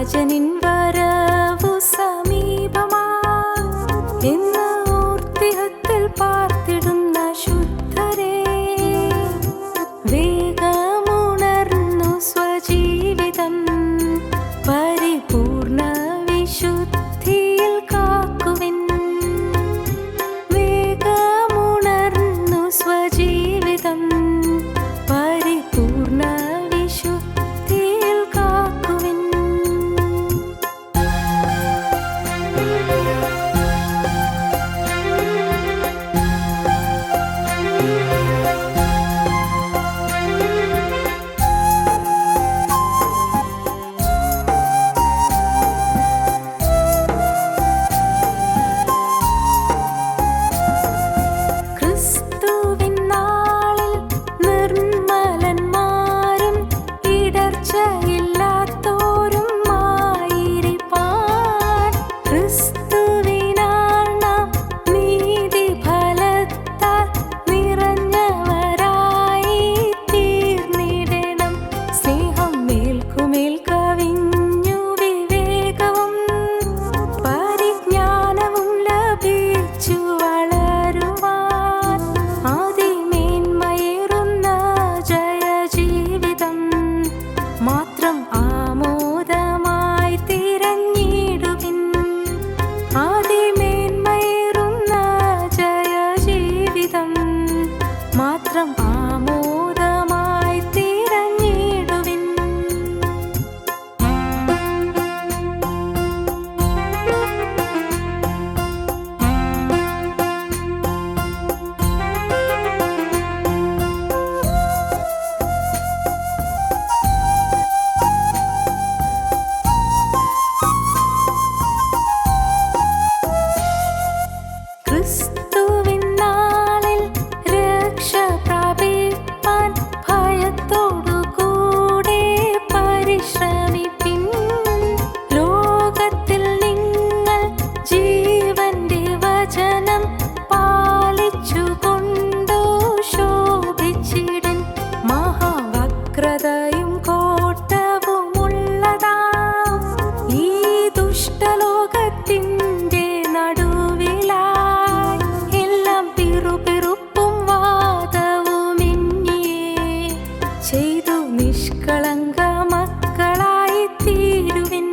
രാജനിൻ വരവു സമീപമായി എന്ന് ഓർത്തിഹത്തിൽ പാർത്തിടുന്ന ശുദ്ധരേ, വേഗമുണർന്നു സ്വജീവിതം പരിപൂർണ വിശുദ്ധിയിൽ കാക്കുവിൻ. വേഗമുണർന്നു സ്വജീവിതം പരിപൂർണ വിശുദ്ധിയിൽ കാക്കുവിൻ. ക്രിസ്തുവിൻ നാളിൽ നിർമ്മലന്മാരും ഇടർച്ചയില്ലാത്തോരും ആയിരിപ്പാൻ, ക്രിസ്തുവിനാൽ നാം നീതിഫലത്താൽ നിറഞ്ഞവരായി തീർന്നിടണം. സ്നേഹം മേൽക്കുമേൽ കവിഞ്ഞു വിവേകവും പരിജ്ഞാനവും ലഭിച്ചു വളരുവാൻ, അതിമേന്മയേറുന്ന ജയജീവിതം മാത്രം ആമോദമായി തിരഞ്ഞിടുവിൻ. അതിമേന്മയേറുന്ന ജയജീവിതം മാത്രം ആമോദമായി തിരഞ്ഞിടുവിൻ. ക്രിസ്തുവിൻ നാളിൽ രക്ഷ പ്രാപിപ്പാൻ ഭയത്തോടുകൂടെ പരിശ്രമിപ്പിൻ. ലോകത്തിൽ നിങ്ങൾ ജീവന്റെ വചനം പാലിച്ചുകൊണ്ടു ശോഭിച്ചിടും. മഹാവക്രതയും കോട്ടവുമുള്ളതാം ഈ ദുഷ്ടലോകത്തിൻ്റെ നടുവിലായി എല്ലാം പിറുപിറുപ്പും വാദവുമെന്നിയേ ചെയ്തു നിഷ്കളങ്ക മക്കളായി തീരുവിൻ.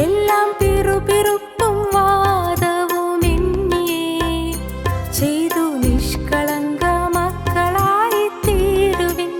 എല്ലാം പിറുപിറുപ്പും വാദവുമെന്നിയേ ചെയ്തു നിഷ്കളങ്ക മക്കളായി തീരുവിൻ.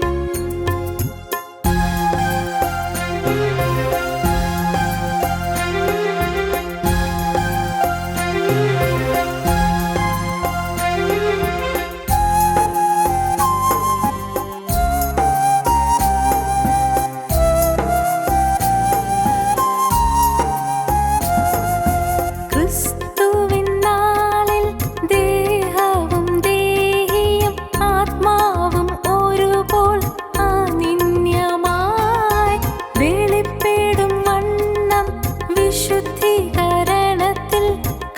ക്രിസ്തുവിൻ നാളിൽ ദേഹവും ദേഹിയും ആത്മാവും ഒരുപോൽ അനിന്യമായി വെളിപ്പെടും വണ്ണം വിശുദ്ധീകരണത്തിൽ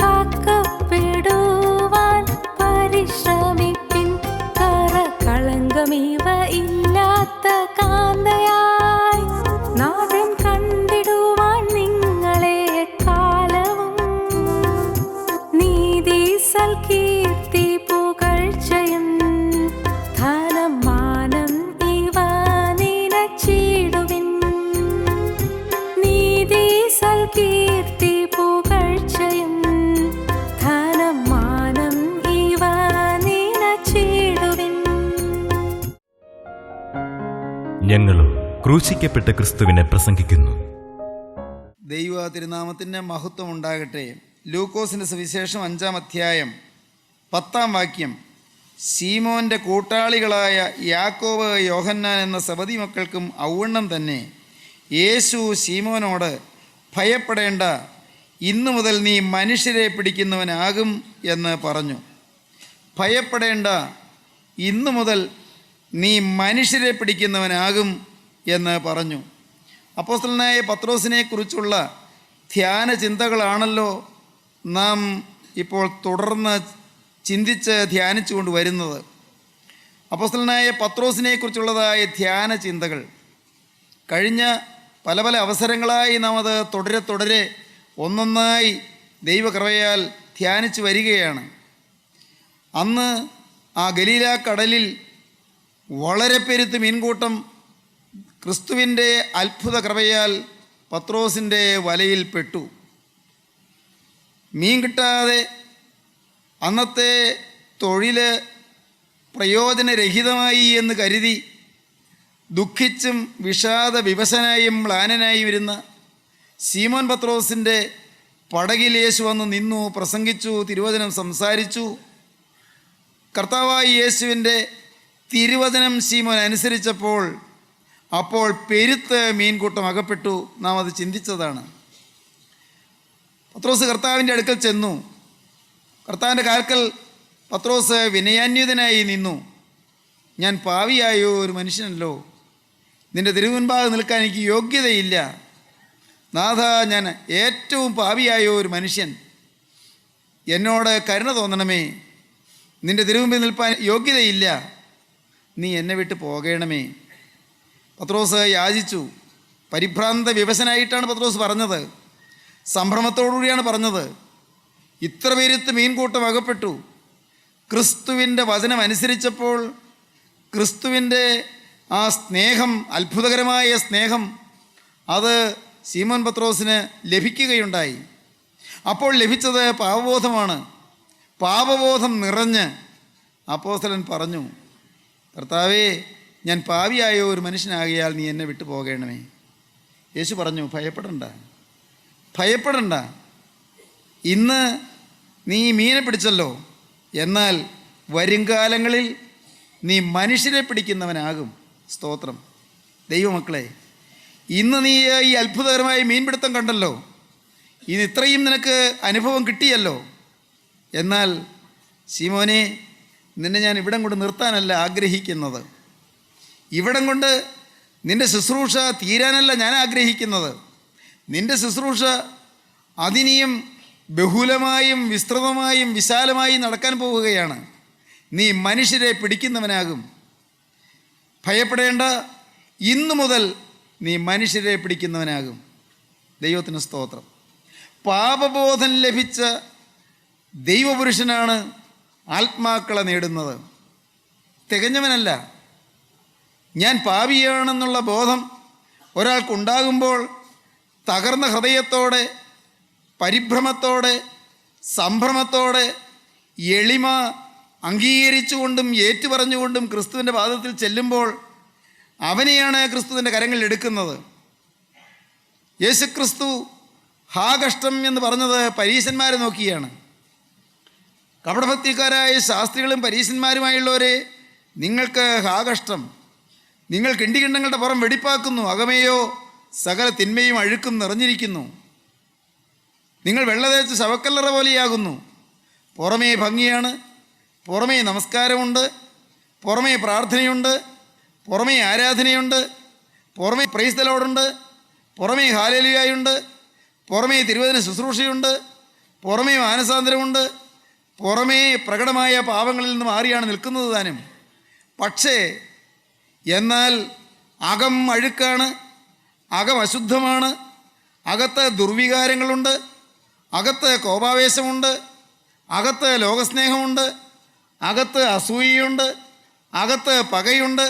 കാക്കപ്പെടുവാൻ പരിശ്രമിപ്പിൻ. കറകളങ്കമിവ ഇല്ലാത്ത കാന്തയായി നാഥൻ കണ്ടിടുവാൻ നിങ്ങളെ കാലവും നീതി സൽകീർത്തി പുകഴ്ചയും ധനം മാനം ഇവ നിനച്ചിടുവിൻ. നീതി സൽകീർത്തി പുകഴ്ചയും ധനം മാനം ഇവ നിനച്ചിടുവിൻ. ഞങ്ങളോ ക്രൂശിക്കപ്പെട്ട ക്രിസ്തുവിനെ പ്രസംഗിക്കുന്നു. ദൈവ തിരുനാമത്തിൻ്റെ മഹത്വം ഉണ്ടാകട്ടെ. ലൂക്കോസിൻ്റെ സുവിശേഷം 5-ാം അധ്യായം 10-ാം വാക്യം. ശീമോൻ്റെ കൂട്ടാളികളായ യാക്കോബ്, യോഹന്നാൻ എന്ന സബദി മക്കൾക്കും ഔവണ്ണം തന്നെ യേശു ശീമോനോട്, ഭയപ്പെടേണ്ട, ഇന്നു മുതൽ നീ മനുഷ്യരെ പിടിക്കുന്നവനാകും എന്ന് പറഞ്ഞു. ഭയപ്പെടേണ്ട, ഇന്നു മുതൽ നീ മനുഷ്യരെ പിടിക്കുന്നവനാകും എന്ന് പറഞ്ഞു. അപ്പോസ്തലനായ പത്രോസിനെ കുറിച്ചുള്ള ധ്യാന ചിന്തകളാണല്ലോ നാം ഇപ്പോൾ തുടർന്ന് ചിന്തിച്ച് ധ്യാനിച്ചു കൊണ്ട് വരുന്നത്. അപ്പോസ്തലനായ പത്രോസിനെ കുറിച്ചുള്ളതായ ധ്യാന ചിന്തകൾ കഴിഞ്ഞ പല പല അവസരങ്ങളായി നാം അത് തുടരെ തുടരെ ഒന്നൊന്നായി ദൈവകൃപയാൽ ധ്യാനിച്ചു വരികയാണ്. അന്ന് ആ ഗലീല കടലിൽ വളരെ പെരുത്ത് മീൻകൂട്ടം ക്രിസ്തുവിൻ്റെ അത്ഭുത കൃപയാൽ പത്രോസിൻ്റെ വലയിൽ പെട്ടു. മീൻ കിട്ടാതെ അന്നത്തെ തൊഴിൽ പ്രയോജനരഹിതമായി എന്ന് കരുതി ദുഃഖിച്ചും വിഷാദ വിവശനായും മ്ലാനനായും ഇരുന്ന ശീമോൻ പത്രോസിൻ്റെ പടകിൽ യേശു വന്ന് നിന്നു, പ്രസംഗിച്ചു, തിരുവചനം സംസാരിച്ചു. കർത്താവായ യേശുവിൻ്റെ തിരുവചനം ശീമോൻ അനുസരിച്ചപ്പോൾ അപ്പോൾ പെരുത്ത് മീൻകൂട്ടം അകപ്പെട്ടു. നാം അത് ചിന്തിച്ചതാണ്. പത്രോസ് കർത്താവിൻ്റെ അടുക്കൽ ചെന്നു. കർത്താവിൻ്റെ കാൽക്കൽ പത്രോസ് വിനയാന്വിതനായി നിന്നു. ഞാൻ പാവിയായോ ഒരു മനുഷ്യനല്ലോ, നിൻ്റെ തിരുമുൻപാകെ നിൽക്കാൻ എനിക്ക് യോഗ്യതയില്ല. നാഥ, ഞാൻ ഏറ്റവും പാവിയായോ ഒരു മനുഷ്യൻ, എന്നോട് കരുണ തോന്നണമേ. നിൻ്റെ തിരുമുമ്പിൽ നിൽപ്പാൻ യോഗ്യതയില്ല, നീ എന്നെ വിട്ട് പോകണമേ. പത്രോസ് യാചിച്ചു. പരിഭ്രാന്ത വിവശനായിട്ടാണ് പത്രോസ് പറഞ്ഞത്. സംഭ്രമത്തോടുകൂടിയാണ് പറഞ്ഞത്. ഇത്ര പേരുത്ത് മീൻകൂട്ടം അകപ്പെട്ടു. ക്രിസ്തുവിൻ്റെ വചനം അനുസരിച്ചപ്പോൾ ക്രിസ്തുവിൻ്റെ ആ സ്നേഹം, അത്ഭുതകരമായ സ്നേഹം, അത് ശീമോൻ പത്രോസിന് ലഭിക്കുകയുണ്ടായി. അപ്പോൾ ലഭിച്ചത് പാപബോധമാണ്. പാപബോധം നിറഞ്ഞ് അപ്പോസ്തലൻ പറഞ്ഞു, കർത്താവേ, ഞാൻ പാവിയായോ ഒരു മനുഷ്യനാകിയാൽ നീ എന്നെ വിട്ടു പോകണമേ. യേശു പറഞ്ഞു, ഭയപ്പെടണ്ട, ഭയപ്പെടണ്ട. ഇന്ന് നീ മീനെ പിടിച്ചല്ലോ, എന്നാൽ വരുംകാലങ്ങളിൽ നീ മനുഷ്യരെ പിടിക്കുന്നവനാകും. സ്തോത്രം. ദൈവമക്കളെ, ഇന്ന് നീ ഈ അത്ഭുതകരമായ മീൻപിടുത്തം കണ്ടല്ലോ, ഇന്ന് ഇത്രയും നിനക്ക് അനുഭവം കിട്ടിയല്ലോ. എന്നാൽ ശീമോനെ, നിന്നെ ഞാൻ ഇവിടം കൊണ്ട് നിർത്താനല്ല ആഗ്രഹിക്കുന്നത്. ഇവിടം കൊണ്ട് നിൻ്റെ ശുശ്രൂഷ തീരാനല്ല ഞാൻ ആഗ്രഹിക്കുന്നത്. നിൻ്റെ ശുശ്രൂഷ അതിനിയും ബഹുലമായും വിസ്തൃതമായും വിശാലമായും നടക്കാൻ പോവുകയാണ്. നീ മനുഷ്യരെ പിടിക്കുന്നവനാകും. ഭയപ്പെടേണ്ട, ഇന്നു മുതൽ നീ മനുഷ്യരെ പിടിക്കുന്നവനാകും. ദൈവത്തിന് സ്തോത്രം. പാപബോധം ലഭിച്ച ദൈവപുരുഷനാണ് ആത്മാക്കളെ നേടുന്നത്, തികഞ്ഞവനല്ല. ഞാൻ പാപിയാണെന്നുള്ള ബോധം ഒരാൾക്കുണ്ടാകുമ്പോൾ തകർന്ന ഹൃദയത്തോടെ, പരിഭ്രമത്തോടെ, സംഭ്രമത്തോടെ, എളിമ അംഗീകരിച്ചുകൊണ്ടും ഏറ്റുപറഞ്ഞുകൊണ്ടും ക്രിസ്തുവിൻ്റെ പാദത്തിൽ ചെല്ലുമ്പോൾ അവനെയാണ് ക്രിസ്തുവിൻ്റെ കരങ്ങളിൽ എടുക്കുന്നത്. യേശുക്രിസ്തു ഹാ കഷ്ടം എന്ന് പറഞ്ഞത് പരീശന്മാരെ നോക്കിയാണ്. കപടഭക്തിക്കാരായ ശാസ്ത്രികളും പരീശന്മാരുമായുള്ളവരെ, നിങ്ങൾക്ക് ഹാ കഷ്ടം, നിങ്ങൾ കിണ്ടികിണ്ണങ്ങളുടെ പുറം വെടിപ്പാക്കുന്നു, അകമേയോ സകല തിന്മയും അഴുക്കും നിറഞ്ഞിരിക്കുന്നു. നിങ്ങൾ വെള്ളതേച്ച് ശവക്കല്ലറ പോലെയാകുന്നു. പുറമേ ഭംഗിയാണ്, പുറമേ നമസ്കാരമുണ്ട്, പുറമേ പ്രാർത്ഥനയുണ്ട്, പുറമേ ആരാധനയുണ്ട്, പുറമേ പ്രൈസ് ദി ലോർഡുണ്ട്, പുറമേ ഹല്ലേലൂയയുണ്ട്, പുറമേ തിരുവചന ശുശ്രൂഷയുണ്ട്, പുറമേ മാനസാന്തരമുണ്ട്, പുറമേ പ്രകടമായ പാപങ്ങളിൽ നിന്ന് മാറിയാണ് നിൽക്കുന്നത് താനും. പക്ഷേ എന്നാൽ അകം അഴുക്കാണ്, അകം അശുദ്ധമാണ്, അകത്ത് ദുർവികാരങ്ങളുണ്ട്, അകത്ത് കോപാവേശമുണ്ട്, അകത്ത് ലോകസ്നേഹമുണ്ട്, അകത്ത് അസൂയയുണ്ട്, അകത്ത് പകയുണ്ട്,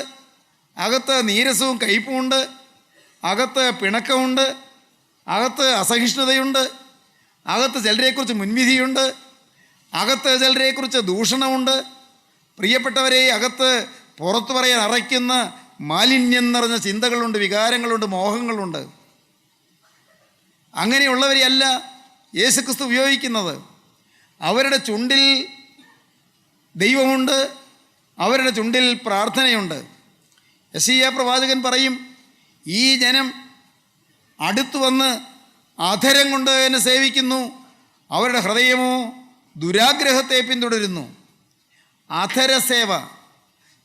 അകത്ത് നീരസവും കയ്പുമുണ്ട്, അകത്ത് പിണക്കമുണ്ട്, അകത്ത് അസഹിഷ്ണുതയുണ്ട്, അകത്ത് ചിലരെക്കുറിച്ച് മുൻവിധിയുണ്ട്, അകത്ത് ചിലരെക്കുറിച്ച് ദൂഷണമുണ്ട്. പ്രിയപ്പെട്ടവരെ, അകത്ത് പുറത്തു പറയാൻ അറയ്ക്കുന്ന മാലിന്യം നിറഞ്ഞ ചിന്തകളുണ്ട്, വികാരങ്ങളുണ്ട്, മോഹങ്ങളുണ്ട്. അങ്ങനെയുള്ളവരെയല്ല യേശുക്രിസ്തു ഉപയോഗിക്കുന്നത്. അവരുടെ ചുണ്ടിൽ ദൈവമുണ്ട്, അവരുടെ ചുണ്ടിൽ പ്രാർത്ഥനയുണ്ട്. യെശയ്യാ പ്രവാചകൻ പറയും, ഈ ജനം അടുത്തു വന്ന് അധരം കൊണ്ട് എന്നെ സേവിക്കുന്നു, അവരുടെ ഹൃദയമോ ദുരാഗ്രഹത്തെ പിന്തുടരുന്നു. അധരസേവ,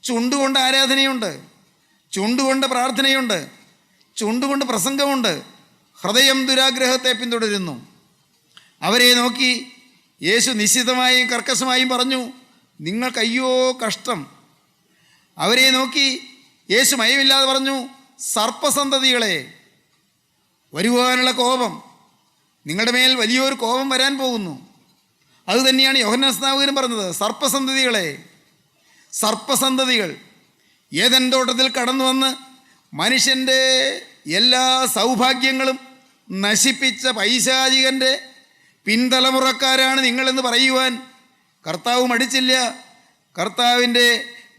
ചുണ്ടുകൊണ്ട് ആരാധനയുണ്ട്, ചുണ്ടുകൊണ്ട് പ്രാർത്ഥനയുണ്ട്, ചുണ്ടുകൊണ്ട് പ്രസംഗമുണ്ട്, ഹൃദയം ദുരാഗ്രഹത്തെ പിന്തുടരുന്നു. അവരെ നോക്കി യേശു നിശ്ചിതമായും കർക്കശമായും പറഞ്ഞു, നിങ്ങൾക്കയ്യോ കഷ്ടം. അവരെ നോക്കി യേശു മയമില്ലാതെ പറഞ്ഞു, സർപ്പസന്തതികളെ, വരുവാനുള്ള കോപം, നിങ്ങളുടെ മേൽ വലിയൊരു കോപം വരാൻ പോകുന്നു. അതുതന്നെയാണ് യോഹന്നാൻ സ്നാപകനും പറഞ്ഞത്. സർപ്പസന്തതികൾ ഏദൻ തോട്ടത്തിൽ കടന്നു വന്ന് മനുഷ്യൻ്റെ എല്ലാ സൗഭാഗ്യങ്ങളും നശിപ്പിച്ച പൈശാചികൻ്റെ പിൻതലമുറക്കാരാണ് നിങ്ങളെന്ന് പറയുവാൻ കർത്താവ് മടിച്ചില്ല. കർത്താവിൻ്റെ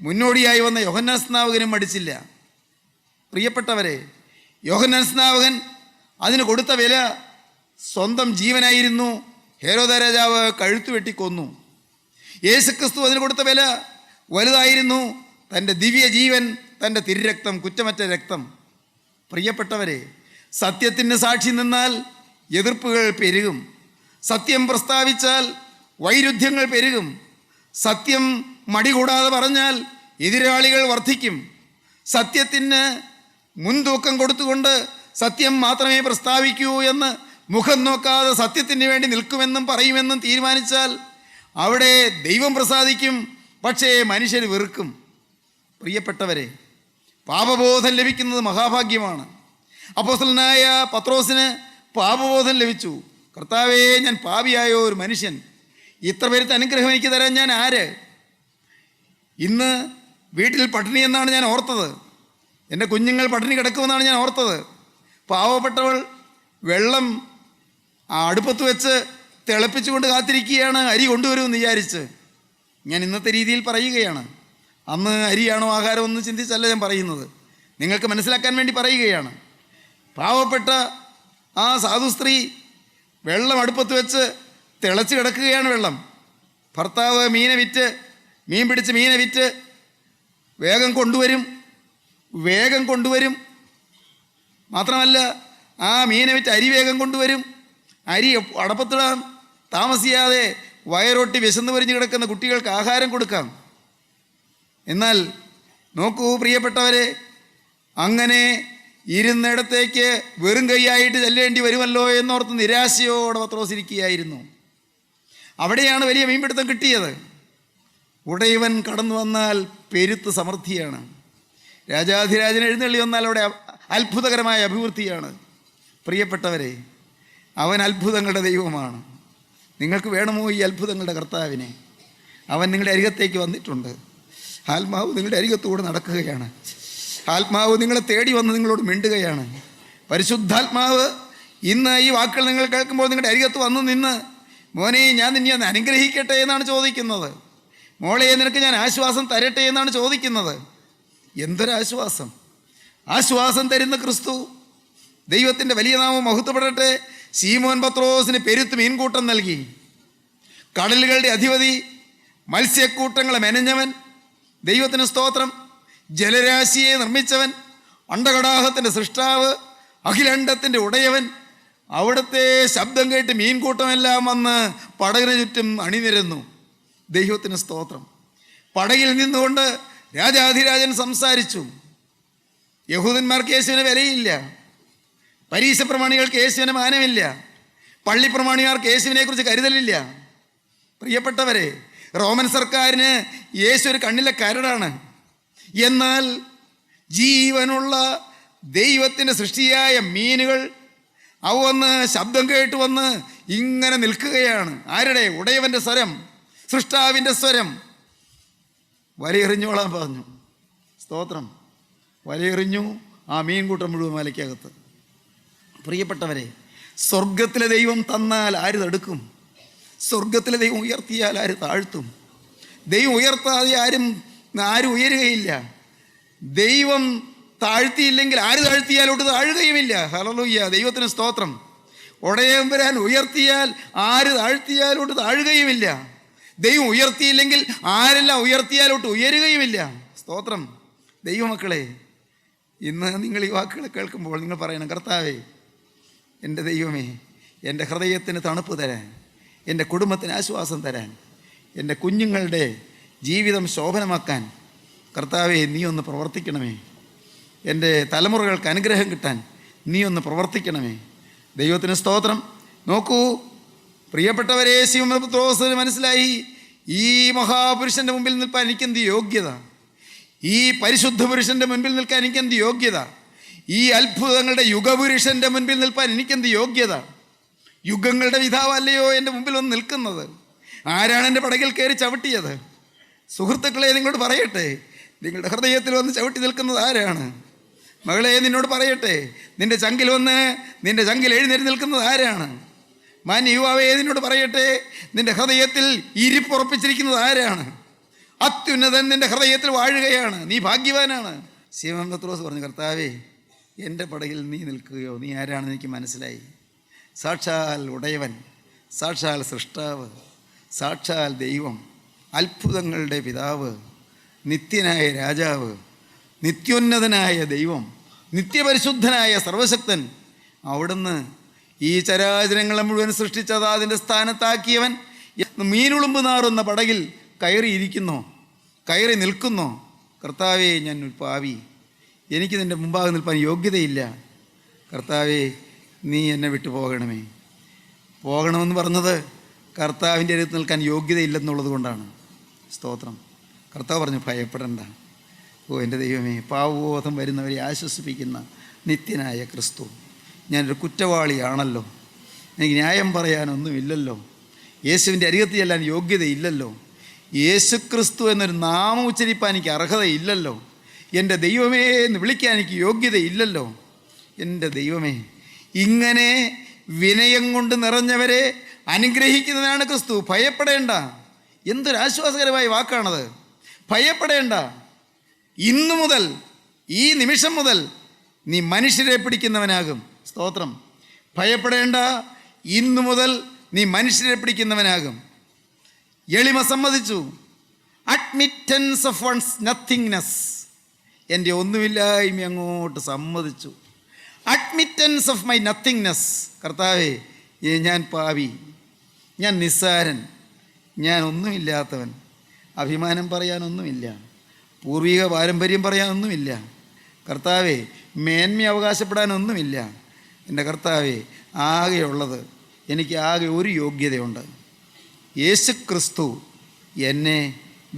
മുന്നോടിയായി വന്ന യോഹന്നാൻ സ്നാപകനും മടിച്ചില്ല. പ്രിയപ്പെട്ടവരെ, യോഹന്നാൻ സ്നാപകൻ അതിന് കൊടുത്ത വില സ്വന്തം ജീവനായിരുന്നു. ഹേരോദ രാജാവ് കഴുത്തു വെട്ടിക്കൊന്നു. യേശുക്രിസ്തു അതിന് കൊടുത്ത വില വലുതായിരുന്നു. തൻ്റെ ദിവ്യ ജീവൻ, തൻ്റെ തിരുരക്തം, കുറ്റമറ്റ രക്തം. പ്രിയപ്പെട്ടവരെ, സത്യത്തിന് സാക്ഷി നിന്നാൽ എതിർപ്പുകൾ പെരുകും. സത്യം പ്രസ്താവിച്ചാൽ വൈരുദ്ധ്യങ്ങൾ പെരുകും. സത്യം മടികൂടാതെ പറഞ്ഞാൽ എതിരാളികൾ വർദ്ധിക്കും. സത്യത്തിന് മുൻതൂക്കം കൊടുത്തുകൊണ്ട് സത്യം മാത്രമേ പ്രസ്താവിക്കൂ എന്ന് മുഖം നോക്കാതെ സത്യത്തിന് വേണ്ടി നിൽക്കുമെന്നും പറയുമെന്നും തീരുമാനിച്ചാൽ അവിടെ ദൈവം പ്രസാദിക്കും, പക്ഷേ മനുഷ്യർ വെറുക്കും. പ്രിയപ്പെട്ടവരെ, പാപബോധം ലഭിക്കുന്നത് മഹാഭാഗ്യമാണ്. അപ്പോസ്തലനായ പത്രോസിന് പാപബോധം ലഭിച്ചു. കർത്താവേ, ഞാൻ പാപിയായ ഒരു മനുഷ്യൻ, ഇത്ര പേരുത്തെ അനുഗ്രഹം എനിക്ക് തരാൻ ഞാൻ ആര്? ഇന്ന് വീട്ടിൽ പട്ടിണി എന്നാണ് ഞാൻ ഓർത്തത്. എൻ്റെ കുഞ്ഞുങ്ങൾ പട്ടിണി കിടക്കുമെന്നാണ് ഞാൻ ഓർത്തത്. പാവപ്പെട്ടവൾ വെള്ളം അടുപ്പത്ത് വെച്ച് തിളപ്പിച്ചുകൊണ്ട് കാത്തിരിക്കുകയാണ്, അരി കൊണ്ടുവരുമെന്ന് വിചാരിച്ച്. ഞാൻ ഇന്നത്തെ രീതിയിൽ പറയുകയാണ്. അന്ന് അരിയാണോ ആഹാരമെന്ന് ചിന്തിച്ചല്ല ഞാൻ പറയുന്നത്, നിങ്ങൾക്ക് മനസ്സിലാക്കാൻ വേണ്ടി പറയുകയാണ്. പാവപ്പെട്ട ആ സാധു സ്ത്രീ വെള്ളം അടുപ്പത്ത് വെച്ച് തിളച്ച് കിടക്കുകയാണ് വെള്ളം. ഭർത്താവ് മീൻ പിടിച്ച് മീനെ വിറ്റ് വേഗം കൊണ്ടുവരും. മാത്രമല്ല, ആ മീനെ വിറ്റ് അരി വേഗം കൊണ്ടുവരും. അരി അടപ്പത്തിടാൻ താമസിയാതെ വയറൊട്ടി വിശന്ന് വരിഞ്ഞ് കിടക്കുന്ന കുട്ടികൾക്ക് ആഹാരം കൊടുക്കാം. എന്നാൽ നോക്കൂ പ്രിയപ്പെട്ടവരെ, അങ്ങനെ ഇരുന്നിടത്തേക്ക് വെറും കൈയായിട്ട് ചെല്ലേണ്ടി വരുമല്ലോ എന്നോർത്ത് നിരാശയോടെ പത്രോസ് ഇരിക്കുകയായിരുന്നു. അവിടെയാണ് വലിയ മീൻപിടുത്തം കിട്ടിയത്. ഉടയവൻ കടന്നു വന്നാൽ പെരുത്ത് സമൃദ്ധിയാണ്. രാജാധിരാജൻ എഴുന്നള്ളി വന്നാൽ അവിടെ അത്ഭുതകരമായ അഭിവൃദ്ധിയാണ്. പ്രിയപ്പെട്ടവരെ, അവൻ അത്ഭുതങ്ങളുടെ ദൈവമാണ്. നിങ്ങൾക്ക് വേണമോ ഈ അത്ഭുതങ്ങളുടെ കർത്താവിനെ? അവൻ നിങ്ങളുടെ അരികത്തേക്ക് വന്നിട്ടുണ്ട്. ആത്മാവ് നിങ്ങളുടെ അരികത്തൂടെ നടക്കുകയാണ്. ആത്മാവ് നിങ്ങളെ തേടി വന്ന് നിങ്ങളോട് മിണ്ടുകയാണ്. പരിശുദ്ധാത്മാവ് ഇന്ന് ഈ വാക്കുകൾ നിങ്ങൾ കേൾക്കുമ്പോൾ നിങ്ങളുടെ അരികത്ത് വന്ന് നിന്ന്, മോനെ, ഞാൻ നിന്നെ ഒന്ന് അനുഗ്രഹിക്കട്ടെ എന്നാണ് ചോദിക്കുന്നത്. മോളെ, നിനക്ക് ഞാൻ ആശ്വാസം തരട്ടെ എന്നാണ് ചോദിക്കുന്നത്. എന്തൊരാശ്വാസം! ആശ്വാസം തരുന്ന ക്രിസ്തു. ദൈവത്തിൻ്റെ വലിയ നാമം മഹത്വപ്പെടട്ടെ. ശീമോൻ പത്രോസിന് പെരുത്ത് മീൻകൂട്ടം നൽകി. കടലുകളുടെ അധിപതി, മത്സ്യക്കൂട്ടങ്ങളെ മെനഞ്ഞവൻ, ദൈവത്തിന് സ്തോത്രം. ജലരാശിയെ നിർമ്മിച്ചവൻ, അണ്ടകടാഹത്തിൻ്റെ സൃഷ്ടാവ്, അഖിലണ്ഡത്തിൻ്റെ ഉടയവൻ. അവിടുത്തെ ശബ്ദം കേട്ട് മീൻകൂട്ടമെല്ലാം വന്ന് പടകിന് ചുറ്റും അണിനിരന്നു. ദൈവത്തിന് സ്തോത്രം. പടകിൽ നിന്നുകൊണ്ട് രാജാധിരാജൻ സംസാരിച്ചു. യഹൂദന്മാർക്ക് യേശുവിന് വിലയില്ല. പരീശ പ്രമാണികൾക്ക് യേശുവിന് മാനമില്ല. പള്ളിപ്രമാണികൾക്ക് യേശുവിനെക്കുറിച്ച് കരുതലില്ല. പ്രിയപ്പെട്ടവരെ, റോമൻ സർക്കാരിന് യേശു ഒരു കണ്ണിലെ കരടാണ്. എന്നാൽ ജീവനുള്ള ദൈവത്തിൻ്റെ സൃഷ്ടിയായ മീനുകൾ അവ വന്ന് ശബ്ദം കേട്ട് വന്ന് ഇങ്ങനെ നിൽക്കുകയാണ്. ആരുടെ? ഉടയവൻ്റെ സ്വരം, സൃഷ്ടാവിൻ്റെ സ്വരം. വലയെറിഞ്ഞോളാൻ പറഞ്ഞു. സ്തോത്രം. വലയെറിഞ്ഞു. ആ മീൻകൂട്ടം മുഴുവൻ വലയ്ക്കകത്ത്. പ്രിയപ്പെട്ടവരെ, സ്വർഗത്തിലെ ദൈവം തന്നാൽ ആര് തടുക്കും? സ്വർഗത്തിലെ ദൈവം ഉയർത്തിയാൽ ആര് താഴ്ത്തും? ദൈവം ഉയർത്താതെ ആരും ഉയരുകയില്ല. ദൈവം താഴ്ത്തിയില്ലെങ്കിൽ ആര് താഴ്ത്തിയാലോട്ട് താഴുകയുമില്ല. ഹല്ലേലൂയ, ദൈവത്തിന് സ്തോത്രം. ഉടയവൻ ഉയർത്തിയാൽ ആര് താഴ്ത്തിയാലോട്ട് താഴുകയുമില്ല. ദൈവം ഉയർത്തിയില്ലെങ്കിൽ ആരെല്ലാം ഉയർത്തിയാലോട്ട് ഉയരുകയുമില്ല. സ്തോത്രം. ദൈവമക്കളെ, ഇന്ന് നിങ്ങൾ ഈ വാക്കുകൾ കേൾക്കുമ്പോൾ നിങ്ങൾ പറയണം, കർത്താവേ, എൻ്റെ ദൈവമേ, എൻ്റെ ഹൃദയത്തിന് തണുപ്പ് തരാൻ, എൻ്റെ കുടുംബത്തിന് ആശ്വാസം തരാൻ, എൻ്റെ കുഞ്ഞുങ്ങളുടെ ജീവിതം ശോഭനമാക്കാൻ കർത്താവേ നീ ഒന്ന് പ്രവർത്തിക്കണമേ. എൻ്റെ തലമുറകൾക്ക് അനുഗ്രഹം കിട്ടാൻ നീ ഒന്ന് പ്രവർത്തിക്കണമേ. ദൈവത്തിന് സ്തോത്രം. നോക്കൂ പ്രിയപ്പെട്ടവരെ, ശീമോൻ പത്രോസിന് മനസ്സിലായി, ഈ മഹാപുരുഷൻ്റെ മുമ്പിൽ നിൽക്കാൻ എനിക്കെന്ത് യോഗ്യത? ഈ പരിശുദ്ധ പുരുഷൻ്റെ മുൻപിൽ നിൽക്കാൻ എനിക്കെന്ത് യോഗ്യത? ഈ അത്ഭുതങ്ങളുടെ യുഗപുരുഷൻ്റെ മുൻപിൽ നിൽപ്പാൻ എനിക്കെന്ത് യോഗ്യത? യുഗങ്ങളുടെ പിതാവല്ലയോ എൻ്റെ മുമ്പിൽ വന്ന് നിൽക്കുന്നത്? ആരാണ് എൻ്റെ പടകിൽ കയറി ചവിട്ടിയത്? സുഹൃത്തുക്കളെ, നിങ്ങളോട് പറയട്ടെ, നിങ്ങളുടെ ഹൃദയത്തിൽ വന്ന് ചവിട്ടി നിൽക്കുന്നത് ആരാണ്? മകളെ, നിന്നോട് പറയട്ടെ, നിൻ്റെ ചങ്കിൽ എഴുന്നേറ്റ് നിൽക്കുന്നത് ആരാണ്? മാന്യ യുവാവേ, നിന്നോട് പറയട്ടെ, നിൻ്റെ ഹൃദയത്തിൽ ഇരിപ്പുറപ്പിച്ചിരിക്കുന്നത് ആരാണ്? അത്യുന്നതൻ നിൻ്റെ ഹൃദയത്തിൽ വാഴുകയാണ്. നീ ഭാഗ്യവാനാണ്. ശിമോൻ പത്രോസ് പറഞ്ഞു, കർത്താവേ, എൻ്റെ പടകിൽ നീ നിൽക്കുകയോ? നീ ആരാണെന്ന് എനിക്ക് മനസ്സിലായി. സാക്ഷാൽ ഉടയവൻ, സാക്ഷാൽ സൃഷ്ടാവ്, സാക്ഷാൽ ദൈവം, അത്ഭുതങ്ങളുടെ പിതാവ്, നിത്യനായ രാജാവ്, നിത്യോന്നതനായ ദൈവം, നിത്യപരിശുദ്ധനായ സർവശക്തൻ, അവിടുന്ന് ഈ ചരാചരങ്ങളെ മുഴുവൻ സൃഷ്ടിച്ചത് അതിൻ്റെ സ്ഥാനത്താക്കിയവൻ മീനുളുമ്പ് നാറുന്ന പടകിൽ കയറി നിൽക്കുന്നോ? കർത്താവേ, ഞാൻ ഒരു പാവി, എനിക്ക് നിൻ്റെ മുമ്പാകെ നിൽപ്പാൻ യോഗ്യതയില്ല. കർത്താവേ, നീ എന്നെ വിട്ടു പോകണമെന്ന് പറഞ്ഞത് കർത്താവിൻ്റെ അടുത്ത് നിൽക്കാൻ യോഗ്യതയില്ലെന്നുള്ളത് കൊണ്ടാണ്. സ്തോത്രം. കർത്താവ് പറഞ്ഞു, ഭയപ്പെടണ്ട. ഓ എൻ്റെ ദൈവമേ, പാവബോധം വരുന്നവരെ ആശ്വസിപ്പിക്കുന്ന നിത്യനായ ക്രിസ്തു, ഞാനൊരു കുറ്റവാളിയാണല്ലോ, എനിക്ക് ന്യായം പറയാനൊന്നുമില്ലല്ലോ, യേശുവിൻ്റെ അരികത്ത് ചെല്ലാൻ യോഗ്യതയില്ലല്ലോ, യേശു ക്രിസ്തു എന്നൊരു നാമം ഉച്ചരിപ്പാൻ എനിക്ക് അർഹതയില്ലല്ലോ, എൻ്റെ ദൈവമേ എന്ന് വിളിക്കാൻ എനിക്ക് യോഗ്യതയില്ലല്ലോ. എൻ്റെ ദൈവമേ, ഇങ്ങനെ വിനയം കൊണ്ട് നിറഞ്ഞവരെ അനുഗ്രഹിക്കുന്നതാണ് ക്രിസ്തു. ഭയപ്പെടേണ്ട. എന്തൊരാശ്വാസകരമായ വാക്കാണത്. ഭയപ്പെടേണ്ട. ഇന്നു മുതൽ, ഈ നിമിഷം മുതൽ നീ മനുഷ്യരെ പിടിക്കുന്നവനാകും. സ്തോത്രം. ഭയപ്പെടേണ്ട. ഇന്നു മുതൽ നീ മനുഷ്യരെ പിടിക്കുന്നവനാകും. എളിമ സമ്മതിച്ചു. Admittance of one's nothingness. എൻ്റെ ഒന്നുമില്ലായ്മ അങ്ങോട്ട് സമ്മതിച്ചു. Admittance of my nothingness. കർത്താവേ, ഞാൻ പാവി, ഞാൻ നിസ്സാരൻ, ഞാൻ ഒന്നുമില്ലാത്തവൻ, അഭിമാനം പറയാനൊന്നുമില്ല, പൂർവിക പാരമ്പര്യം പറയാനൊന്നുമില്ല, കർത്താവേ, മേന്മ അവകാശപ്പെടാനൊന്നുമില്ല. എൻ്റെ കർത്താവേ, ആകെയുള്ളത്, എനിക്ക് ആകെ ഒരു യോഗ്യതയുണ്ട്. യേശു ക്രിസ്തു എന്നെ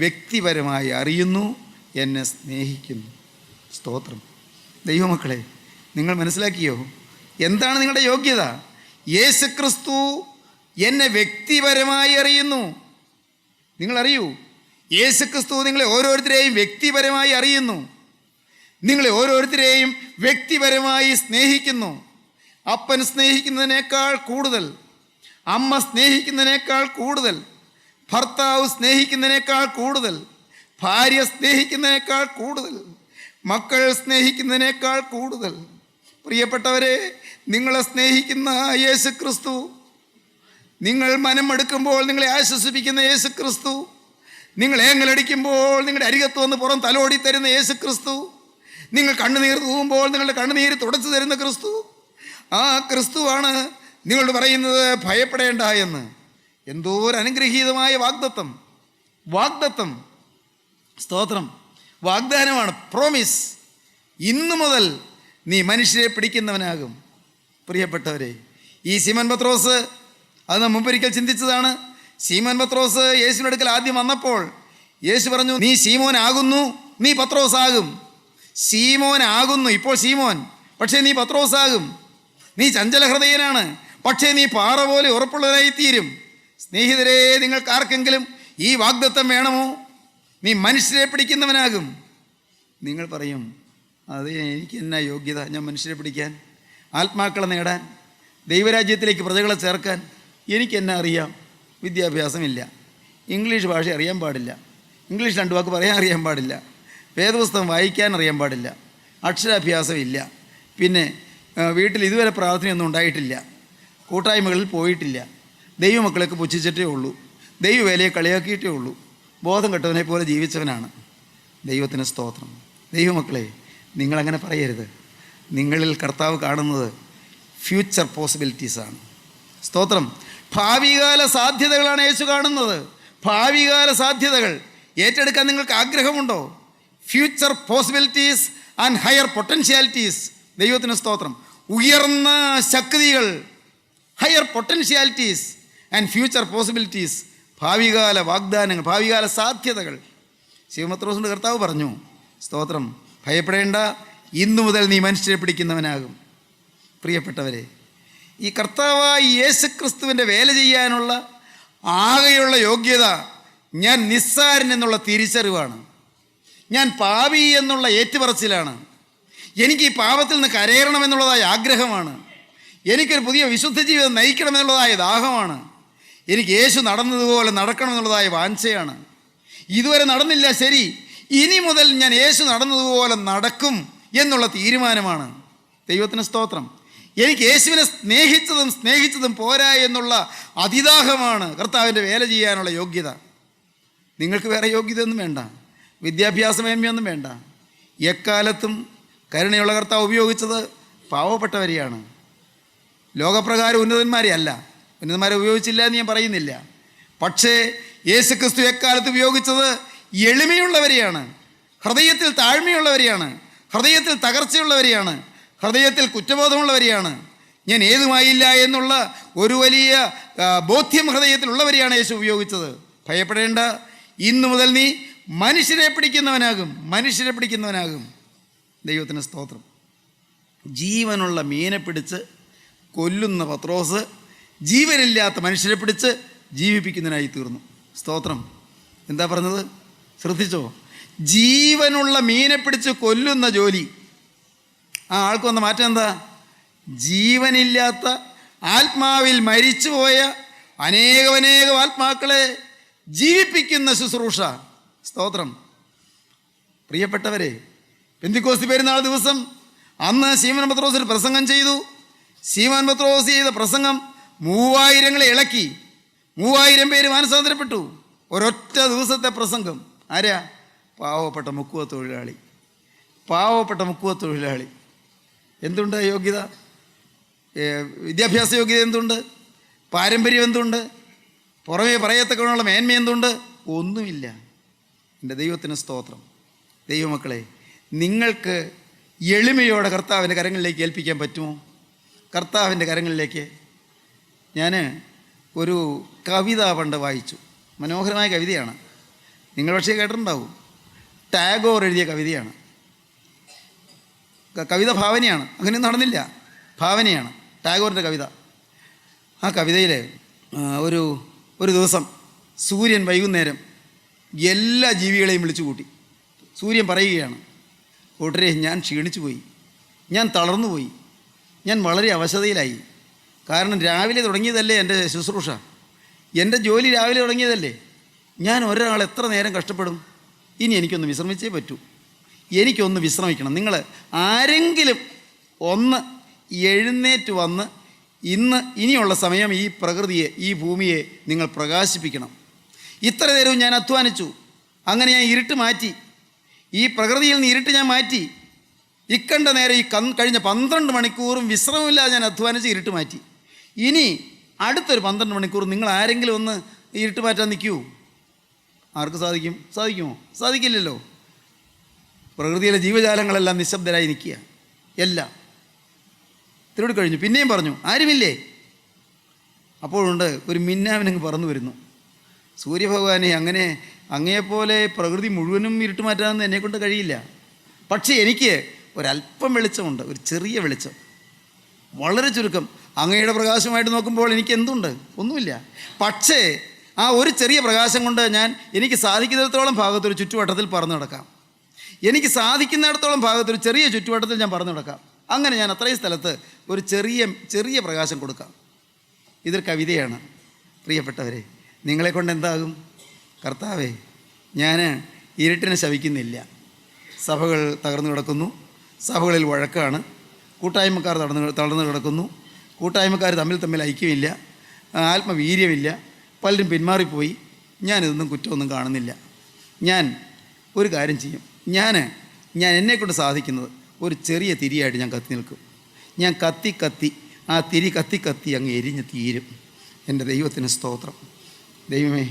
വ്യക്തിപരമായി അറിയുന്നു, എന്നെ സ്നേഹിക്കുന്നു. സ്തോത്രം. ദൈവമക്കളെ, നിങ്ങൾ മനസ്സിലാക്കിയോ? എന്താണ് നിങ്ങളുടെ യോഗ്യത? യേശു ക്രിസ്തു എന്നെ വ്യക്തിപരമായി അറിയുന്നു. നിങ്ങളറിയൂ, യേശു ക്രിസ്തു നിങ്ങളെ ഓരോരുത്തരെയും വ്യക്തിപരമായി അറിയുന്നു. നിങ്ങളെ ഓരോരുത്തരെയും വ്യക്തിപരമായി സ്നേഹിക്കുന്നു. അപ്പൻ സ്നേഹിക്കുന്നതിനേക്കാൾ കൂടുതൽ, അമ്മ സ്നേഹിക്കുന്നതിനേക്കാൾ കൂടുതൽ, ഭർത്താവ് സ്നേഹിക്കുന്നതിനേക്കാൾ കൂടുതൽ, ഭാര്യ സ്നേഹിക്കുന്നതിനേക്കാൾ കൂടുതൽ, മക്കൾ സ്നേഹിക്കുന്നതിനേക്കാൾ കൂടുതൽ. പ്രിയപ്പെട്ടവരെ, നിങ്ങളെ സ്നേഹിക്കുന്ന യേശു ക്രിസ്തു, നിങ്ങൾ മനമെടുക്കുമ്പോൾ നിങ്ങളെ ആശ്വസിപ്പിക്കുന്ന യേശു ക്രിസ്തു, നിങ്ങൾ ഏങ്ങലടിക്കുമ്പോൾ നിങ്ങളുടെ അരികത്ത് വന്ന് പുറം തലോടി തരുന്ന യേശു ക്രിസ്തു, നിങ്ങൾ കണ്ണുനീർ തൂവുമ്പോൾ നിങ്ങളുടെ കണ്ണുനീര് തുടച്ചു തരുന്ന ക്രിസ്തു, ആ ക്രിസ്തുവാണ് നിങ്ങളോട് പറയുന്നത് ഭയപ്പെടേണ്ട എന്ന്. എന്തോ ഒരു അനുഗ്രഹീതമായ വാഗ്ദത്തം. സ്തോത്രം. വാഗ്ദാനമാണ്, പ്രോമിസ്. ഇന്നു മുതൽ നീ മനുഷ്യരെ പിടിക്കുന്നവനാകും. പ്രിയപ്പെട്ടവരെ, ഈ ശിമോൻ പത്രോസ്, അത് നാം മുമ്പൊരിക്കൽ ചിന്തിച്ചതാണ്. ശിമോൻ പത്രോസ് യേശുവിൻ്റെ അടുക്കൽ ആദ്യം വന്നപ്പോൾ യേശു പറഞ്ഞു, നീ ശിമോൻ ആകുന്നു, നീ പത്രോസ് ആകും. ശിമോൻ ആകുന്നു, ഇപ്പോൾ ശിമോൻ, പക്ഷേ നീ പത്രോസ് ആകും. നീ ചഞ്ചല ഹൃദയനാണ്, പക്ഷേ നീ പാറ പോലെ ഉറപ്പുള്ളവനായിത്തീരും. സ്നേഹിതരെ, നിങ്ങൾക്ക് ആർക്കെങ്കിലും ഈ വാഗ്ദത്തം വേണമോ? നീ മനുഷ്യരെ പിടിക്കുന്നവനാകും. നിങ്ങൾ പറയും, അത് എനിക്ക് എന്നാ യോഗ്യത ഞാൻ മനുഷ്യരെ പിടിക്കാൻ, ആത്മാക്കളെ നേടാൻ, ദൈവരാജ്യത്തിലേക്ക് പ്രജകളെ ചേർക്കാൻ? എനിക്ക് എന്നാ അറിയാം? വിദ്യാഭ്യാസമില്ല, ഇംഗ്ലീഷ് ഭാഷ അറിയാൻ പാടില്ല, ഇംഗ്ലീഷ് 2 വാക്ക് പറയാൻ അറിയാൻ പാടില്ല, വേദപുസ്തകം വായിക്കാൻ അറിയാൻ പാടില്ല, അക്ഷരാഭ്യാസമില്ല, പിന്നെ വീട്ടിൽ ഇതുവരെ പ്രാർത്ഥനയൊന്നും ഉണ്ടായിട്ടില്ല, കൂട്ടായ്മകളിൽ പോയിട്ടില്ല, ദൈവമക്കളൊക്കെ പുച്ഛിച്ചിട്ടേ ഉള്ളൂ, ദൈവവേലയെ കളിയാക്കിയിട്ടേ ഉള്ളൂ, ബോധം കെട്ടവനെ പോലെ ജീവിച്ചവനാണ്. ദൈവത്തിന് സ്തോത്രം. ദൈവമക്കളെ, നിങ്ങളങ്ങനെ പറയരുത്. നിങ്ങളിൽ കർത്താവ് കാണുന്നത് ഫ്യൂച്ചർ പോസിബിലിറ്റീസാണ്. സ്തോത്രം. ഭാവികാല സാധ്യതകളാണ് യേശു കാണുന്നത്. ഭാവികാല സാധ്യതകൾ ഏറ്റെടുക്കാൻ നിങ്ങൾക്ക് ആഗ്രഹമുണ്ടോ? Future possibilities and higher potentialities. ദൈവത്തിന് സ്തോത്രം. ഉയർന്ന ശക്തികൾ, higher potentialities and future possibilities. ഭാവികാല വാഗ്ദാനങ്ങൾ, ഭാവികാല സാധ്യതകൾ. ശിവപത്രോസിൻ്റെ കർത്താവ് പറഞ്ഞു, സ്തോത്രം, ഭയപ്പെടേണ്ട, ഇന്നു മുതൽ നീ മനുഷ്യരെ പിടിക്കുന്നവനാകും. പ്രിയപ്പെട്ടവരെ, ഈ കർത്താവായ യേശുക്രിസ്തുവിൻ്റെ വേല ചെയ്യാനുള്ള ആകെയുള്ള യോഗ്യത ഞാൻ നിസ്സാരൻ എന്നുള്ള തിരിച്ചറിവാണ്. ഞാൻ പാപി എന്നുള്ള ഏറ്റുപറച്ചിലാണ്. എനിക്ക് ഈ പാപത്തിൽ നിന്ന് കരയണമെന്നുള്ളതായ ആഗ്രഹമാണ്. എനിക്കൊരു പുതിയ വിശുദ്ധ ജീവിതം നയിക്കണമെന്നുള്ളതായ ദാഹമാണ്. എനിക്ക് യേശു നടന്നതുപോലെ നടക്കണമെന്നുള്ളതായ വാഞ്ചയാണ്. ഇതുവരെ നടന്നില്ല, ശരി, ഇനി മുതൽ ഞാൻ യേശു നടന്നതുപോലെ നടക്കും എന്നുള്ള തീരുമാനമാണ്. ദൈവത്തിന് സ്തോത്രം. എനിക്ക് യേശുവിനെ സ്നേഹിച്ചതും പോരാ എന്നുള്ള അതിദാഹമാണ് കർത്താവിൻ്റെ വേല ചെയ്യാനുള്ള യോഗ്യത. നിങ്ങൾക്ക് വേറെ യോഗ്യതയൊന്നും വേണ്ട, വിദ്യാഭ്യാസമേന്മയൊന്നും വേണ്ട. എക്കാലത്തും കരുണയുള്ള കർത്താവ് ഉപയോഗിച്ചത് പാവപ്പെട്ടവരെയാണ്. ലോകപ്രകാരം ഉന്നതന്മാരെ അല്ല. ഉന്നതന്മാരെ ഉപയോഗിച്ചില്ല എന്ന് ഞാൻ പറയുന്നില്ല. പക്ഷേ യേശുക്രിസ്തു എക്കാലത്ത് ഉപയോഗിച്ചത് എളിമയുള്ളവരെയാണ്, ഹൃദയത്തിൽ താഴ്മയുള്ളവരെയാണ്, ഹൃദയത്തിൽ തകർച്ചയുള്ളവരെയാണ്, ഹൃദയത്തിൽ കുറ്റബോധമുള്ളവരെയാണ്. ഞാൻ ഏതുമായില്ല എന്നുള്ള ഒരു വലിയ ബോധ്യം ഹൃദയത്തിലുള്ളവരെയാണ് യേശു ഉപയോഗിച്ചത്. ഭയപ്പെടേണ്ട, ഇന്നു മുതൽ നീ മനുഷ്യരെ പിടിക്കുന്നവനാകും. ദൈവത്തിന് സ്തോത്രം. ജീവനുള്ള മീനെ പിടിച്ച് കൊല്ലുന്ന പത്രോസ് ജീവനില്ലാത്ത മനുഷ്യരെ പിടിച്ച് ജീവിപ്പിക്കുന്നതിനായി തീർന്നു. സ്തോത്രം. എന്താ പറഞ്ഞത്? ശ്രദ്ധിച്ചോ? ജീവനുള്ള മീനെ പിടിച്ച് കൊല്ലുന്ന ജോലി. ആ ആൾക്ക് വന്ന മാറ്റം എന്താ? ജീവനില്ലാത്ത ആത്മാവിൽ മരിച്ചുപോയ അനേകം ആത്മാക്കളെ ജീവിപ്പിക്കുന്ന ശുശ്രൂഷ. സ്തോത്രം. പ്രിയപ്പെട്ടവരെ, പെന്തിക്കോസ്തി പെരുന്നാൾ ദിവസം അന്ന് ശീമോൻ പത്രോസ് ഒരു പ്രസംഗം ചെയ്തു. ശീമോൻ പത്രോസ് ചെയ്ത പ്രസംഗം 3000 ഇളക്കി. 3000 പേര് മാനസാന്തരപ്പെട്ടു. ഒരൊറ്റ ദിവസത്തെ പ്രസംഗം. ആരാ? പാവപ്പെട്ട മുക്കുവ തൊഴിലാളി. എന്തുണ്ട് യോഗ്യത? വിദ്യാഭ്യാസ യോഗ്യത എന്തുണ്ട്? പാരമ്പര്യം എന്തുണ്ട്? പുറമേ പറയത്തക്കവണ്ണമുള്ള മേന്മ എന്തുണ്ട്? ഒന്നുമില്ല. എൻ്റെ ദൈവത്തിന് സ്തോത്രം. ദൈവമക്കളെ, നിങ്ങൾക്ക് എളിമയോടെ കർത്താവിൻ്റെ കരങ്ങളിലേക്ക് ഏൽപ്പിക്കാൻ പറ്റുമോ? കർത്താവിൻ്റെ കരങ്ങളിലേക്ക്. ഞാൻ ഒരു കവിത പണ്ട് വായിച്ചു. മനോഹരമായ കവിതയാണ്. നിങ്ങൾ പക്ഷേ കേട്ടിട്ടുണ്ടാവും. ടാഗോർ എഴുതിയ കവിതയാണ്. കവിത ഭാവനയാണ്. അങ്ങനെയൊന്നും നടന്നില്ല, ഭാവനയാണ് ടാഗോറിൻ്റെ കവിത. ആ കവിതയിൽ ഒരു ദിവസം സൂര്യൻ വൈകുന്നേരം എല്ലാ ജീവികളെയും വിളിച്ചു കൂട്ടി. സൂര്യൻ പറയുകയാണ്, കൂട്ടരെ, ഞാൻ ക്ഷീണിച്ചു പോയി, ഞാൻ തളർന്നുപോയി, ഞാൻ വളരെ അവശതയിലായി. കാരണം രാവിലെ തുടങ്ങിയതല്ലേ എൻ്റെ ശുശ്രൂഷ, എൻ്റെ ജോലി രാവിലെ തുടങ്ങിയതല്ലേ. ഞാൻ ഒരാൾ എത്ര നേരം കഷ്ടപ്പെടും? ഇനി എനിക്കൊന്ന് വിശ്രമിച്ചേ പറ്റൂ. എനിക്കൊന്ന് വിശ്രമിക്കണം. നിങ്ങൾ ആരെങ്കിലും ഒന്ന് എഴുന്നേറ്റ് വന്ന് ഇനിയുള്ള സമയം ഈ പ്രകൃതിയെ, ഈ ഭൂമിയെ നിങ്ങൾ പ്രകാശിപ്പിക്കണം. ഇത്ര നേരവും ഞാൻ അധ്വാനിച്ചു. അങ്ങനെ ഞാൻ ഇരുട്ട് മാറ്റി. ഈ പ്രകൃതിയിൽ നിന്ന് ഇരുട്ട് ഞാൻ മാറ്റി. ഇക്കണ്ട നേരം കഴിഞ്ഞ 12 മണിക്കൂറും വിശ്രമമില്ലാതെ ഞാൻ അധ്വാനിച്ച് ഇരുട്ട് മാറ്റി. ഇനി അടുത്തൊരു 12 മണിക്കൂർ നിങ്ങൾ ആരെങ്കിലും ഒന്ന് ഇരുട്ട് മാറ്റാൻ നിൽക്കുമോ? ആർക്ക് സാധിക്കുമോ? സാധിക്കില്ലല്ലോ. പ്രകൃതിയിലെ ജീവജാലങ്ങളെല്ലാം നിശബ്ദരായി നിൽക്കുക. എല്ലാം തിരുവടി കഴിഞ്ഞു. പിന്നെയും പറഞ്ഞു, ആരുമില്ലേ? അപ്പോഴുണ്ട് ഒരു മിന്നാമിനങ്ങ് പറന്നു വരുന്നു. സൂര്യഭഗവാനെ, അങ്ങനെ അങ്ങയെപ്പോലെ പ്രകൃതി മുഴുവനും ഇരുട്ട് മാറ്റാമെന്ന് എന്നെക്കൊണ്ട് കഴിയില്ല. പക്ഷേ എനിക്ക് ഒരല്പം വെളിച്ചമുണ്ട്, ഒരു ചെറിയ വെളിച്ചം, വളരെ ചുരുക്കം. അങ്ങയുടെ പ്രകാശമായിട്ട് നോക്കുമ്പോൾ എനിക്ക് എന്തുണ്ട്? ഒന്നുമില്ല. പക്ഷേ ആ ഒരു ചെറിയ പ്രകാശം കൊണ്ട് എനിക്ക് സാധിക്കുന്നിടത്തോളം ഭാഗത്തൊരു ചുറ്റുവട്ടത്തിൽ പറന്നു നടക്കാം. എനിക്ക് സാധിക്കുന്നിടത്തോളം ഭാഗത്തൊരു ചെറിയ ചുറ്റുവട്ടത്തിൽ ഞാൻ പറന്നു നടക്കാം. അങ്ങനെ ഞാൻ അത്രയും സ്ഥലത്ത് ഒരു ചെറിയ പ്രകാശം കൊടുക്കാം. ഇതൊരു കവിതയാണ്. പ്രിയപ്പെട്ടവരെ, നിങ്ങളെക്കൊണ്ട് എന്താകും? കർത്താവേ, ഞാൻ ഇരുട്ടിനെ ശപിക്കുന്നില്ല. സഭകൾ തകർന്നു കിടക്കുന്നു, സഭകളിൽ വഴക്കാണ്, കൂട്ടായ്മക്കാർ തളർന്നു കിടക്കുന്നു, കൂട്ടായ്മക്കാർ തമ്മിൽ ഐക്യമില്ല, ആത്മവീര്യമില്ല, പലരും പിന്മാറിപ്പോയി. ഞാനിതൊന്നും കുറ്റമൊന്നും കാണുന്നില്ല. ഞാൻ ഒരു കാര്യം ചെയ്യും. ഞാൻ എന്നെക്കൊണ്ട് സാധിക്കുന്നത് ഒരു ചെറിയ തിരിയായിട്ട് ഞാൻ കത്തി നിൽക്കും. ഞാൻ കത്തി ആ തിരി കത്തി അങ്ങ് എരിഞ്ഞ് തീരും. എൻ്റെ ദൈവത്തിന് സ്തോത്രം. ദൈവമേ,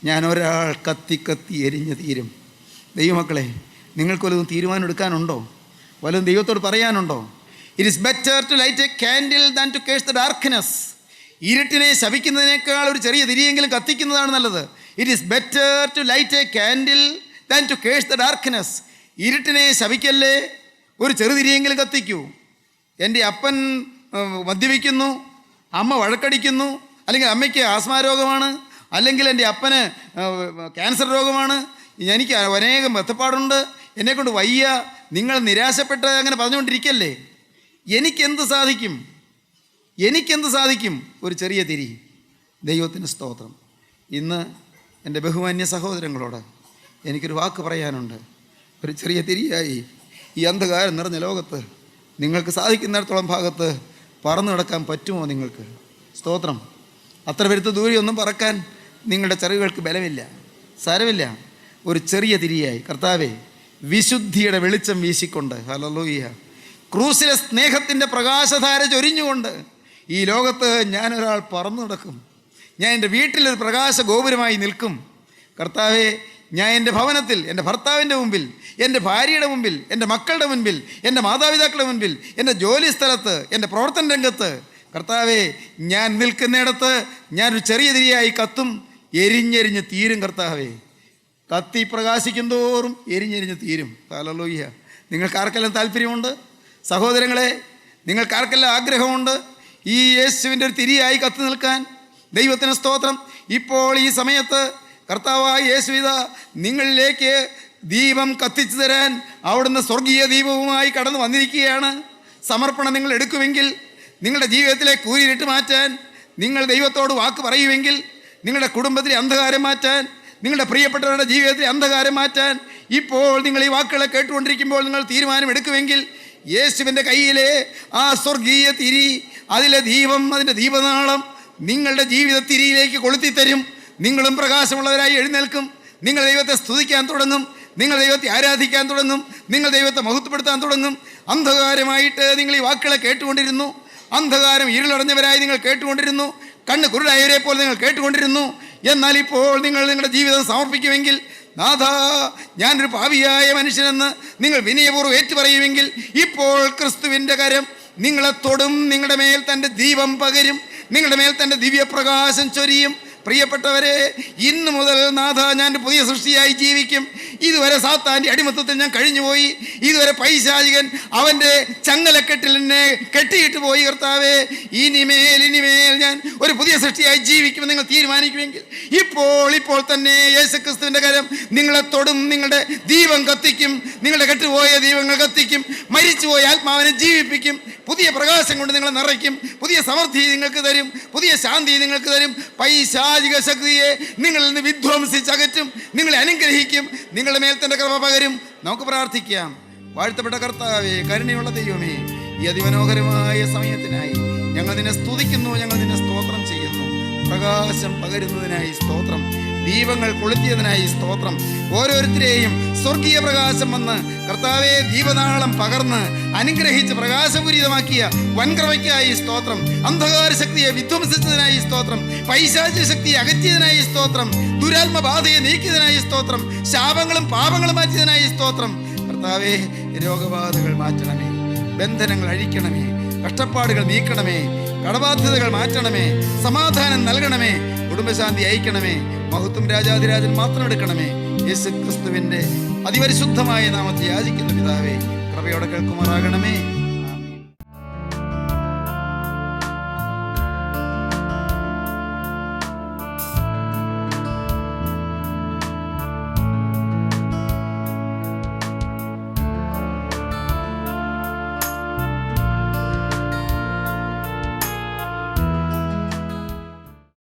ഞാൻ ഒരാൾ കത്തി എരിഞ്ഞ് തീരും. ദൈവമക്കളെ, നിങ്ങൾക്ക് വല്ലതും തീരുമാനം എടുക്കാനുണ്ടോ? വല്ലതും ദൈവത്തോട് പറയാനുണ്ടോ? It is better to light a candle than to curse the darkness. ഇരുട്ടിനെ ശപിക്കുന്നതിനേക്കാൾ ഒരു ചെറിയ തിരിയെങ്കിലും കത്തിക്കുന്നതാണ് നല്ലത്. It is better to light a candle than to curse the darkness. ഇരുട്ടിനെ ശപിക്കല്ലേ, ഒരു ചെറുതിരിയെങ്കിലും കത്തിക്കൂ. എൻ്റെ അപ്പൻ മദ്യപിക്കുന്നു, അമ്മ വഴക്കടിക്കുന്നു, അല്ലെങ്കിൽ അമ്മയ്ക്ക് ആസ്മ രോഗമാണ്, അല്ലെങ്കിൽ എൻ്റെ അപ്പന് ക്യാൻസർ രോഗമാണ്, എനിക്ക് അനേകം ബന്ധപ്പാടുണ്ട്, എന്നെക്കൊണ്ട് വയ്യ, നിങ്ങൾ നിരാശപ്പെട്ട് അങ്ങനെ പറഞ്ഞുകൊണ്ടിരിക്കല്ലേ. എനിക്കെന്ത് സാധിക്കും? ഒരു ചെറിയ തിരി. ദൈവത്തിന് സ്തോത്രം. ഇന്ന് എൻ്റെ ബഹുമാന്യ സഹോദരങ്ങളോട് എനിക്കൊരു വാക്ക് പറയാനുണ്ട്. ഒരു ചെറിയ തിരിയായി ഈ അന്ധകാരം നിറഞ്ഞ ലോകത്ത് നിങ്ങൾക്ക് സാധിക്കുന്നിടത്തോളം ഭാഗത്ത് പറന്നു നടക്കാൻ പറ്റുമോ നിങ്ങൾക്ക്? സ്തോത്രം. അത്ര പെരുത്ത ദൂരെയൊന്നും പറക്കാൻ നിങ്ങളുടെ ചെറുകൾക്ക് ബലമില്ല. സാരമില്ല. ഒരു ചെറിയ തിരിയായി കർത്താവേ വിശുദ്ധിയുടെ വെളിച്ചം വീശിക്കൊണ്ട്, ഹല്ലേലൂയ, ക്രൂസിലെ സ്നേഹത്തിൻ്റെ പ്രകാശധാര ചൊരിഞ്ഞുകൊണ്ട് ഈ ലോകത്ത് ഞാനൊരാൾ പറന്നു നടക്കും. ഞാൻ എൻ്റെ വീട്ടിലൊരു പ്രകാശ ഗോപുരമായി നിൽക്കും. കർത്താവേ, ഞാൻ എൻ്റെ ഭവനത്തിൽ, എൻ്റെ ഭർത്താവിൻ്റെ മുമ്പിൽ, എൻ്റെ ഭാര്യയുടെ മുമ്പിൽ, എൻ്റെ മക്കളുടെ മുൻപിൽ, എൻ്റെ മാതാപിതാക്കളുടെ മുൻപിൽ, എൻ്റെ ജോലി സ്ഥലത്ത്, എൻ്റെ പ്രവർത്തന രംഗത്ത്, കർത്താവേ, ഞാൻ നിൽക്കുന്നിടത്ത് ഞാനൊരു ചെറിയ തിരിയായി കത്തും. എരിഞ്ഞെരിഞ്ഞ് തീരും കർത്താവേ. കത്തി പ്രകാശിക്കും തോറും എരിഞ്ഞെരിഞ്ഞ് തീരും. ഹല്ലേലൂയ. നിങ്ങൾക്കാർക്കെല്ലാം താല്പര്യമുണ്ട് സഹോദരങ്ങളെ? നിങ്ങൾക്കാർക്കെല്ലാം ആഗ്രഹമുണ്ട് ഈ യേശുവിൻ്റെ ഒരു തിരിയായി കത്തി നിൽക്കാൻ? ദൈവത്തിന് സ്തോത്രം. ഇപ്പോൾ ഈ സമയത്ത് കർത്താവായ യേശുവിത നിങ്ങളിലേക്ക് ദീപം കത്തിച്ചു തരാൻ അവിടുന്ന് സ്വർഗീയ ദീപവുമായി കടന്നു വന്നിരിക്കുകയാണ്. സമർപ്പണം നിങ്ങൾ എടുക്കുമെങ്കിൽ, നിങ്ങളുടെ ജീവിതത്തിലെ കൂരിരുട്ട് മാറ്റാൻ നിങ്ങൾ ദൈവത്തോട് വാക്ക് പറയുമെങ്കിൽ, നിങ്ങളുടെ കുടുംബത്തിലെ അന്ധകാരം മാറ്റാൻ, നിങ്ങളുടെ പ്രിയപ്പെട്ടവരുടെ ജീവിതത്തിലെ അന്ധകാരം മാറ്റാൻ ഇപ്പോൾ നിങ്ങൾ ഈ വാക്കുകളെ കേട്ടുകൊണ്ടിരിക്കുമ്പോൾ നിങ്ങൾ തീരുമാനമെടുക്കുമെങ്കിൽ, യേശുവിൻ്റെ കയ്യിലെ ആ സ്വർഗീയ തിരി, അതിലെ ദീപം, അതിൻ്റെ ദീപനാളം നിങ്ങളുടെ ജീവിത തിരിയിലേക്ക് കൊളുത്തിത്തരും. നിങ്ങളും പ്രകാശമുള്ളവരായി എഴുന്നേൽക്കും. നിങ്ങൾ ദൈവത്തെ സ്തുതിക്കാൻ തുടങ്ങും. നിങ്ങൾ ദൈവത്തെ ആരാധിക്കാൻ തുടങ്ങും. നിങ്ങൾ ദൈവത്തെ മഹത്വപ്പെടുത്താൻ തുടങ്ങും. അന്ധകാരമായിട്ട് നിങ്ങൾ ഈ വാക്കുകളെ കേട്ടുകൊണ്ടിരുന്നു. അന്ധകാരം ഇരുളടഞ്ഞവരായി നിങ്ങൾ കേട്ടുകൊണ്ടിരുന്നു. കണ്ണ് കുരുടായവരെ പോലെ നിങ്ങൾ കേട്ടുകൊണ്ടിരുന്നു. എന്നാൽ ഇപ്പോൾ നിങ്ങൾ നിങ്ങളുടെ ജീവിതം സമർപ്പിക്കുമെങ്കിൽ, നാഥാ, ഞാനൊരു പാപിയായ മനുഷ്യനെന്ന് നിങ്ങൾ വിനയപൂർവ്വം ഏറ്റുപറയുമെങ്കിൽ, ഇപ്പോൾ ക്രിസ്തുവിൻ്റെ കരം നിങ്ങളെ തൊടും. നിങ്ങളുടെ മേൽ തൻ്റെ ദീപം പകരും. നിങ്ങളുടെ മേൽ തൻ്റെ ദിവ്യപ്രകാശം ചൊരിയും. പ്രിയപ്പെട്ടവരെ, ഇന്നു മുതൽ നാഥ, ഞാൻ പുതിയ സൃഷ്ടിയായി ജീവിക്കും. ഇതുവരെ സാത്താൻ്റെ അടിമത്തത്തിൽ ഞാൻ കഴിഞ്ഞുപോയി. ഇതുവരെ പൈശാചികൻ അവൻ്റെ ചങ്ങലക്കെട്ടിൽ എന്നെ കെട്ടിയിട്ട് പോയി. കർത്താവേ, ഇനിമേൽ ഞാൻ ഒരു പുതിയ സൃഷ്ടിയായി ജീവിക്കുമെന്ന് നിങ്ങൾ തീരുമാനിക്കുമെങ്കിൽ, ഇപ്പോൾ തന്നെ യേശുക്രിസ്തുവിൻ്റെ കരം നിങ്ങളെ തൊടും. നിങ്ങളുടെ ദീപം കത്തിക്കും. നിങ്ങളുടെ കെട്ടുപോയ ദീപങ്ങൾ കത്തിക്കും. മരിച്ചുപോയ ആത്മാവിനെ ജീവിപ്പിക്കും. പുതിയ പ്രകാശം കൊണ്ട് നിങ്ങളെ നിറയ്ക്കും. പുതിയ സമൃദ്ധി നിങ്ങൾക്ക് തരും. പുതിയ ശാന്തി നിങ്ങൾക്ക് തരും. പൈശാചിക ശക്തിയെ നിങ്ങളിൽ നിന്ന് വിധ്വംസിച്ചകറ്റും. നിങ്ങളെ അനുഗ്രഹിക്കും. നിങ്ങളുടെ മേൽ തൻ്റെ കൃപ പകരും. നമുക്ക് പ്രാർത്ഥിക്കാം. വാഴ്ത്തപ്പെട്ട കർത്താവേ, കരുണയുള്ള ദൈവമേ, ഈ അതിമനോഹരമായ സമയത്തിനായി ഞങ്ങൾ നിന്നെ സ്തുതിക്കുന്നു. ഞങ്ങൾ നിന്നെ സ്തോത്രം ചെയ്യുന്നു. പ്രകാശം പകരുന്നതിനായി സ്തോത്രം. ദീപങ്ങൾ കൊളുത്തിയതിനായി സ്തോത്രം. ഓരോരുത്തരെയും സ്വർഗീയ പ്രകാശം വന്ന് കർത്താവെ ദീപനാളം പകർന്ന് അനുഗ്രഹിച്ച് പ്രകാശപൂരിതമാക്കിയ വൻകൃപയ്ക്കായി സ്തോത്രം. അന്ധകാര ശക്തിയെ വിധ്വംസിച്ചതിനായി സ്തോത്രം. പൈശാചിക ശക്തിയെ അകറ്റിയതിനായി സ്തോത്രം. ദുരാത്മബാധയെ നീക്കിയതിനായി സ്തോത്രം. ശാപങ്ങളും പാപങ്ങളും മാറ്റിയതിനായി സ്തോത്രം. കർത്താവെ, രോഗബാധകൾ മാറ്റണമേ. ബന്ധനങ്ങൾ അഴിക്കണമേ. കഷ്ടപ്പാടുകൾ നീക്കണമേ. കടബാധ്യതകൾ മാറ്റണമേ. സമാധാനം നൽകണമേ. കുടുംബശാന്തി അയക്കണമേ. മഹത്വം രാജാധിരാജൻ മാത്രം എടുക്കണമേ. യേശു ക്രിസ്തുവിൻ്റെ അതിപരിശുദ്ധമായ നാമത്തിൽ യാചിക്കുന്ന പിതാവേ, കൃപയോടെ കേൾക്കുമാറാകണമേ.